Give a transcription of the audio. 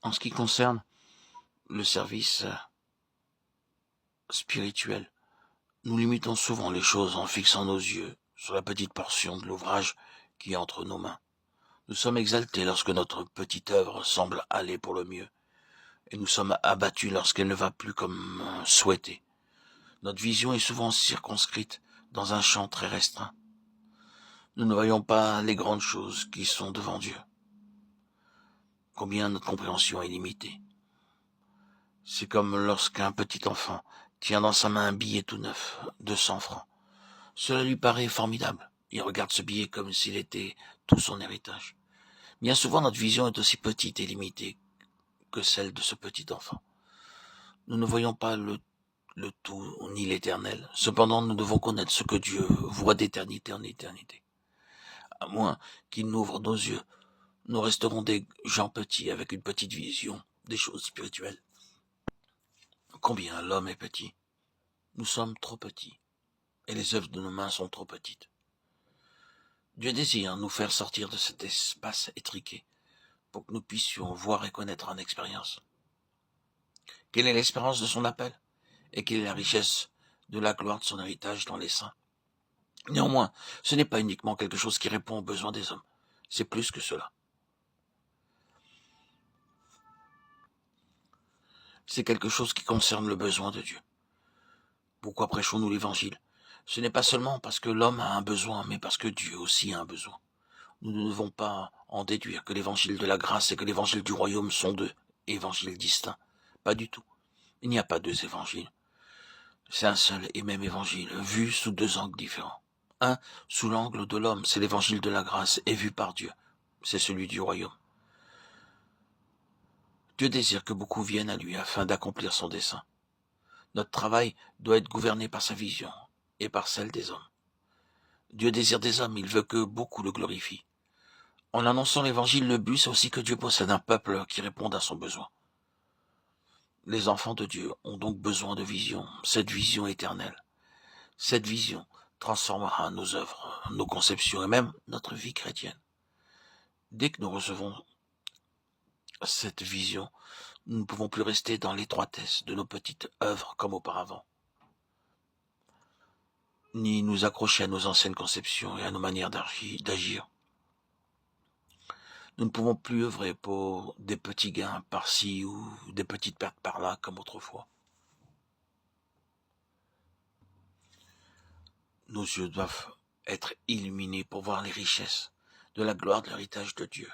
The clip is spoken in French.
En ce qui concerne le service spirituel, nous limitons souvent les choses en fixant nos yeux sur la petite portion de l'ouvrage qui est entre nos mains. Nous sommes exaltés lorsque notre petite œuvre semble aller pour le mieux, et nous sommes abattus lorsqu'elle ne va plus comme souhaité. Notre vision est souvent circonscrite dans un champ très restreint. Nous ne voyons pas les grandes choses qui sont devant Dieu. Combien notre compréhension est limitée. C'est comme lorsqu'un petit enfant tient dans sa main un billet tout neuf de 100 francs. Cela lui paraît formidable. Il regarde ce billet comme s'il était tout son héritage. Bien souvent, notre vision est aussi petite et limitée que celle de ce petit enfant. Nous ne voyons pas le tout ni l'éternel. Cependant, nous devons connaître ce que Dieu voit d'éternité en éternité. À moins qu'il n'ouvre nos yeux, nous resterons des gens petits avec une petite vision des choses spirituelles. Combien l'homme est petit. Nous sommes trop petits, et les œuvres de nos mains sont trop petites. Dieu désire nous faire sortir de cet espace étriqué, pour que nous puissions voir et connaître en expérience. Quelle est l'espérance de son appel, et quelle est la richesse de la gloire de son héritage dans les saints. Néanmoins, ce n'est pas uniquement quelque chose qui répond aux besoins des hommes, c'est plus que cela. C'est quelque chose qui concerne le besoin de Dieu. Pourquoi prêchons-nous l'évangile? Ce n'est pas seulement parce que l'homme a un besoin, mais parce que Dieu aussi a un besoin. Nous ne devons pas en déduire que l'évangile de la grâce et que l'évangile du royaume sont deux évangiles distincts. Pas du tout. Il n'y a pas deux évangiles. C'est un seul et même évangile, vu sous deux angles différents. Un, sous l'angle de l'homme, c'est l'évangile de la grâce, et vu par Dieu, c'est celui du royaume. Dieu désire que beaucoup viennent à lui afin d'accomplir son dessein. Notre travail doit être gouverné par sa vision et par celle des hommes. Dieu désire des hommes, il veut que beaucoup le glorifient. En annonçant l'évangile, le but c'est aussi que Dieu possède un peuple qui réponde à son besoin. Les enfants de Dieu ont donc besoin de vision, cette vision éternelle. Cette vision transformera nos œuvres, nos conceptions et même notre vie chrétienne. Dès que nous recevons cette vision, nous ne pouvons plus rester dans l'étroitesse de nos petites œuvres comme auparavant, ni nous accrocher à nos anciennes conceptions et à nos manières d'agir. Nous ne pouvons plus œuvrer pour des petits gains par-ci ou des petites pertes par-là comme autrefois. Nos yeux doivent être illuminés pour voir les richesses de la gloire de l'héritage de Dieu.